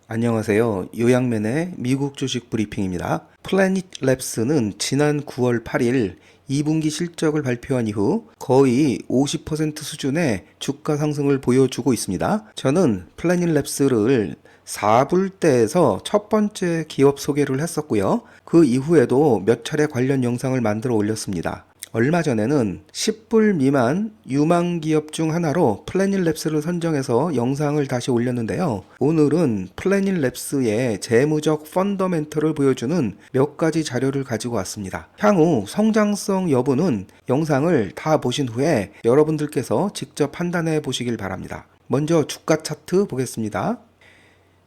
안녕하세요. 요양맨의 미국 주식 브리핑입니다. 플래닛랩스는 지난 9월 8일 2분기 실적을 발표한 이후 거의 50% 수준의 주가 상승을 보여주고 있습니다. 저는 플래닛랩스를 4불대에서 첫 번째 기업 소개를 했었고요. 그 이후에도 몇 차례 관련 영상을 만들어 올렸습니다. 얼마 전에는 10불 미만 유망 기업 중 하나로 플래닛랩스를 선정해서 영상을 다시 올렸는데요. 오늘은 플래닛랩스의 재무적 펀더멘털을 보여주는 몇 가지 자료를 가지고 왔습니다. 향후 성장성 여부는 영상을 다 보신 후에 여러분들께서 직접 판단해 보시길 바랍니다. 먼저 주가 차트 보겠습니다.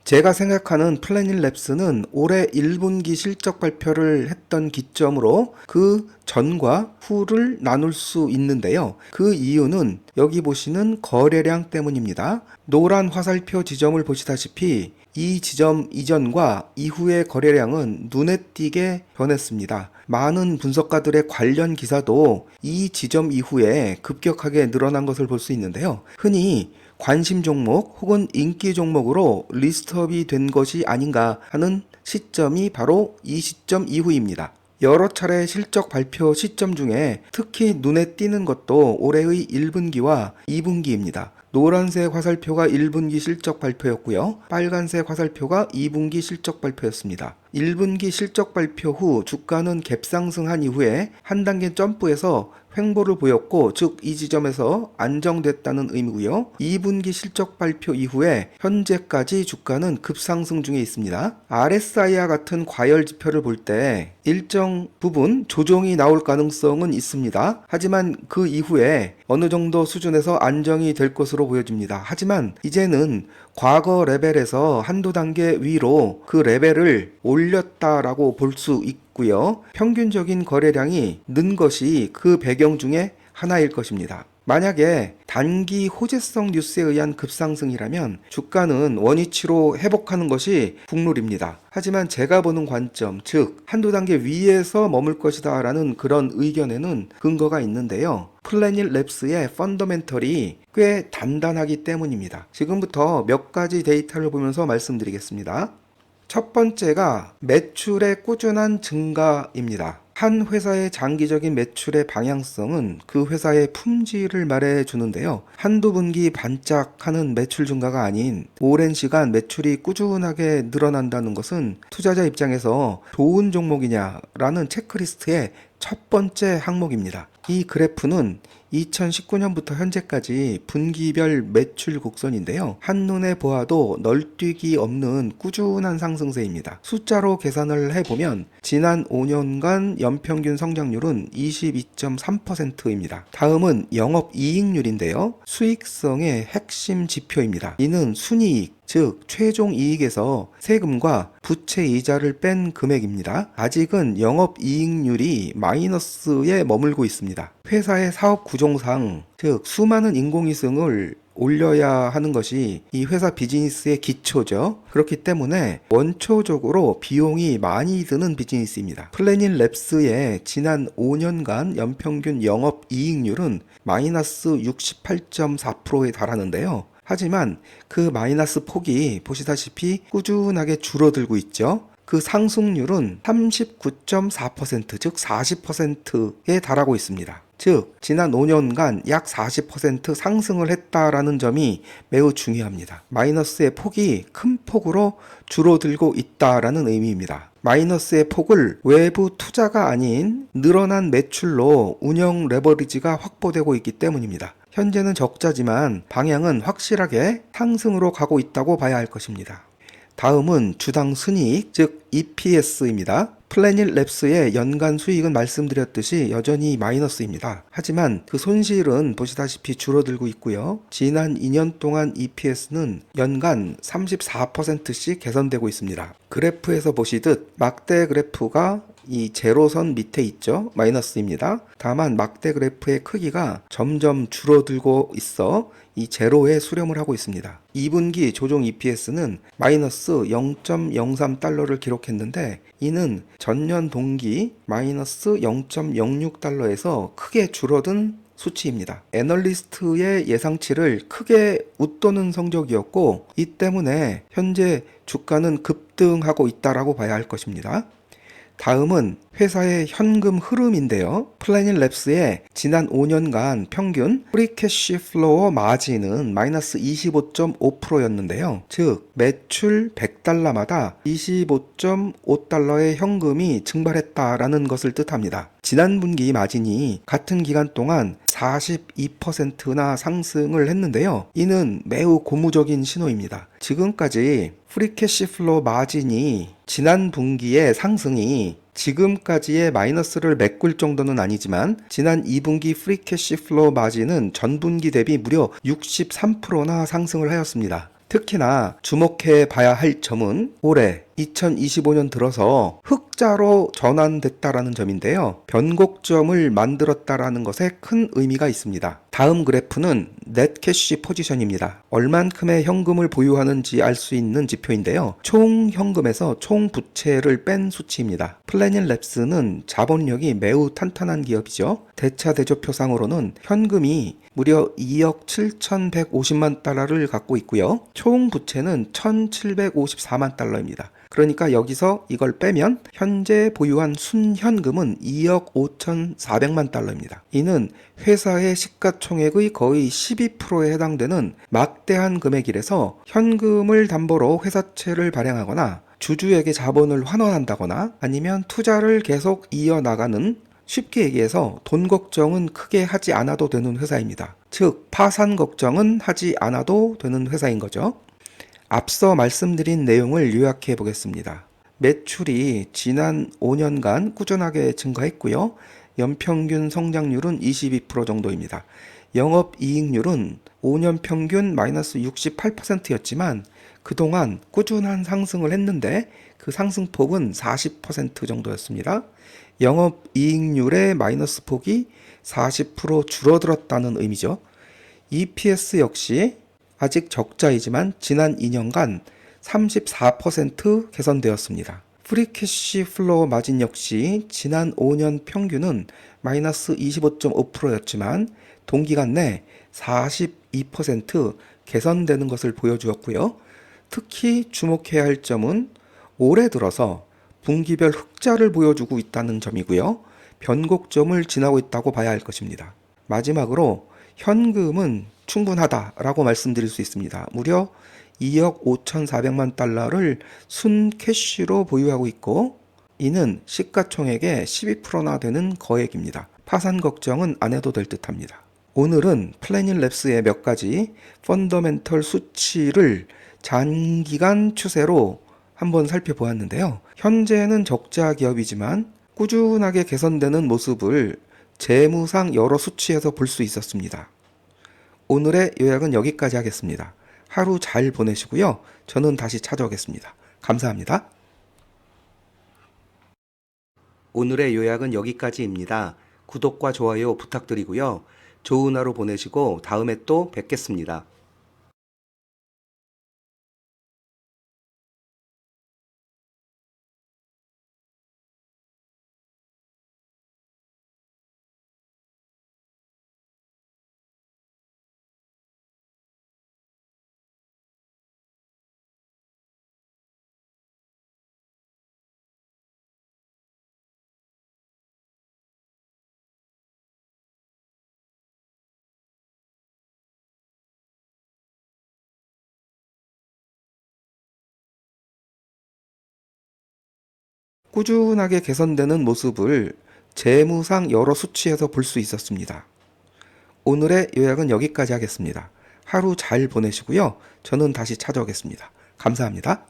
제가 생각하는 플래닛랩스는 올해 1분기 실적 발표를 했던 기점으로 그 전과 후를 나눌 수 있는데요. 그 이유는 여기 보시는 거래량 때문입니다. 노란 화살표 지점을 보시다시피 이 지점 이전과 이후의 거래량은 눈에 띄게 변했습니다. 많은 분석가들의 관련 기사도 이 지점 이후에 급격하게 늘어난 것을 볼 수 있는데요. 흔히 관심 종목 혹은 인기 종목으로 리스트업이 된 것이 아닌가 하는 시점이 바로 이 시점 이후입니다. 여러 차례 실적 발표 시점 중에 특히 눈에 띄는 것도 올해의 1분기와 2분기입니다. 노란색 화살표가 1분기 실적 발표였고요. 빨간색 화살표가 2분기 실적 발표였습니다. 1분기 실적 발표 후 주가는 갭상승한 이후에 한 단계 점프해서 횡보를 보였고, 즉 이 지점에서 안정됐다는 의미고요. 2분기 실적 발표 이후에 현재까지 주가는 급상승 중에 있습니다. RSI와 같은 과열 지표를 볼 때 일정 부분 조정이 나올 가능성은 있습니다. 하지만 그 이후에 어느 정도 수준에서 안정이 될 것으로 보여집니다. 하지만 이제는 과거 레벨에서 한두 단계 위로 그 레벨을 올렸다라고 볼 수 있고요. 평균적인 거래량이 는 것이 그 배경 중에 하나일 것입니다. 만약에 단기 호재성 뉴스에 의한 급상승이라면 주가는 원위치로 회복하는 것이 국룰입니다. 하지만 제가 보는 관점, 즉 한두 단계 위에서 머물 것이다 라는 그런 의견에는 근거가 있는데요. 플래닛랩스의 펀더멘털이 꽤 단단하기 때문입니다. 지금부터 몇 가지 데이터를 보면서 말씀드리겠습니다. 첫 번째가 매출의 꾸준한 증가입니다. 한 회사의 장기적인 매출의 방향성은 그 회사의 품질을 말해 주는데요. 한두 분기 반짝하는 매출 증가가 아닌 오랜 시간 매출이 꾸준하게 늘어난다는 것은 투자자 입장에서 좋은 종목이냐라는 체크리스트의 첫 번째 항목입니다. 이 그래프는 2019년부터 현재까지 분기별 매출 곡선인데요. 한눈에 보아도 널뛰기 없는 꾸준한 상승세입니다. 숫자로 계산을 해보면 지난 5년간 연평균 성장률은 22.3%입니다. 다음은 영업이익률인데요. 수익성의 핵심 지표입니다. 이는 순이익, 즉 최종 이익에서 세금과 부채 이자를 뺀 금액입니다. 아직은 영업이익률이 마이너스에 머물고 있습니다. 회사의 사업 구조상, 즉 수많은 인공위성을 올려야 하는 것이 이 회사 비즈니스의 기초죠. 그렇기 때문에 원초적으로 비용이 많이 드는 비즈니스입니다. 플래닛랩스의 지난 5년간 연평균 영업이익률은 마이너스 68.4%에 달하는데요. 하지만 그 마이너스 폭이 보시다시피 꾸준하게 줄어들고 있죠. 그 상승률은 39.4%, 즉 40%에 달하고 있습니다. 즉 지난 5년간 약 40% 상승을 했다라는 점이 매우 중요합니다. 마이너스의 폭이 큰 폭으로 줄어들고 있다라는 의미입니다. 마이너스의 폭을 외부 투자가 아닌 늘어난 매출로 운영 레버리지가 확보되고 있기 때문입니다. 현재는 적자지만 방향은 확실하게 상승으로 가고 있다고 봐야 할 것입니다. 다음은 주당 순이익, 즉 EPS입니다. 플래닛랩스의 연간 수익은 말씀드렸듯이 여전히 마이너스입니다. 하지만 그 손실은 보시다시피 줄어들고 있고요. 지난 2년 동안 EPS는 연간 34%씩 개선되고 있습니다. 그래프에서 보시듯 막대 그래프가 이 제로선 밑에 있죠. 마이너스입니다. 다만 막대 그래프의 크기가 점점 줄어들고 있어 이 제로에 수렴을 하고 있습니다. 2분기 조정 EPS는 마이너스 0.03달러를 기록했는데 이는 전년 동기 마이너스 0.06달러에서 크게 줄어든 수치입니다. 애널리스트의 예상치를 크게 웃도는 성적이었고, 이 때문에 현재 주가는 급등하고 있다라고 봐야 할 것입니다. 다음은 회사의 현금 흐름인데요. 플래닛랩스의 지난 5년간 평균 프리캐시 플로어 마진은 마이너스 25.5%였는데요. 즉 매출 100달러마다 25.5달러의 현금이 증발했다라는 것을 뜻합니다. 지난 분기 마진이 같은 기간 동안 42%나 상승을 했는데요. 이는 매우 고무적인 신호입니다. 지금까지 프리캐시 플로우 마진이 지난 분기의 상승이 지금까지의 마이너스를 메꿀 정도는 아니지만 지난 2분기 프리캐시 플로우 마진은 전분기 대비 무려 63%나 상승을 하였습니다. 특히나 주목해 봐야 할 점은 올해 2025년 들어서 흑자로 전환됐다라는 점인데요. 변곡점을 만들었다라는 것에 큰 의미가 있습니다. 다음 그래프는 넷캐시 포지션입니다. 얼만큼의 현금을 보유하는지 알 수 있는 지표인데요. 총 현금에서 총 부채를 뺀 수치입니다. 플래닛랩스는 자본력이 매우 탄탄한 기업이죠. 대차 대조표상으로는 현금이 무려 2억 7,150만 달러를 갖고 있고요. 총 부채는 1,754만 달러입니다. 그러니까 여기서 이걸 빼면 현재 보유한 순현금은 2억 5,400만 달러입니다. 이는 회사의 시가총액의 거의 12%에 해당되는 막대한 금액이라서 현금을 담보로 회사채를 발행하거나 주주에게 자본을 환원한다거나 아니면 투자를 계속 이어나가는, 쉽게 얘기해서 돈 걱정은 크게 하지 않아도 되는 회사입니다. 즉 파산 걱정은 하지 않아도 되는 회사인 거죠. 앞서 말씀드린 내용을 요약해 보겠습니다. 매출이 지난 5년간 꾸준하게 증가했고요. 연평균 성장률은 22% 정도입니다. 영업이익률은 5년 평균 마이너스 68%였지만 그동안 꾸준한 상승을 했는데 그 상승폭은 40% 정도였습니다. 영업이익률의 마이너스 폭이 40% 줄어들었다는 의미죠. EPS 역시 아직 적자이지만 지난 2년간 34% 개선되었습니다. 프리캐시 플로우 마진 역시 지난 5년 평균은 마이너스 25.5%였지만 동기간 내 42% 개선되는 것을 보여주었고요. 특히 주목해야 할 점은 올해 들어서 분기별 흑자를 보여주고 있다는 점이고요. 변곡점을 지나고 있다고 봐야 할 것입니다. 마지막으로 현금은 충분하다라고 말씀드릴 수 있습니다. 무려 2억 5,400만 달러를 순캐시로 보유하고 있고 이는 시가총액의 12%나 되는 거액입니다. 파산 걱정은 안 해도 될 듯합니다. 오늘은 플래닛랩스의 몇 가지 펀더멘털 수치를 장기간 추세로 한번 살펴보았는데요. 현재는 적자 기업이지만 꾸준하게 개선되는 모습을 재무상 여러 수치에서 볼 수 있었습니다. 오늘의 요약은 여기까지 하겠습니다. 하루 잘 보내시고요. 저는 다시 찾아오겠습니다. 감사합니다. 오늘의 요약은 여기까지입니다. 구독과 좋아요 부탁드리고요. 좋은 하루 보내시고 다음에 또 뵙겠습니다. 꾸준하게 개선되는 모습을 재무상 여러 수치에서 볼 수 있었습니다. 오늘의 요약은 여기까지 하겠습니다. 하루 잘 보내시고요. 저는 다시 찾아오겠습니다. 감사합니다.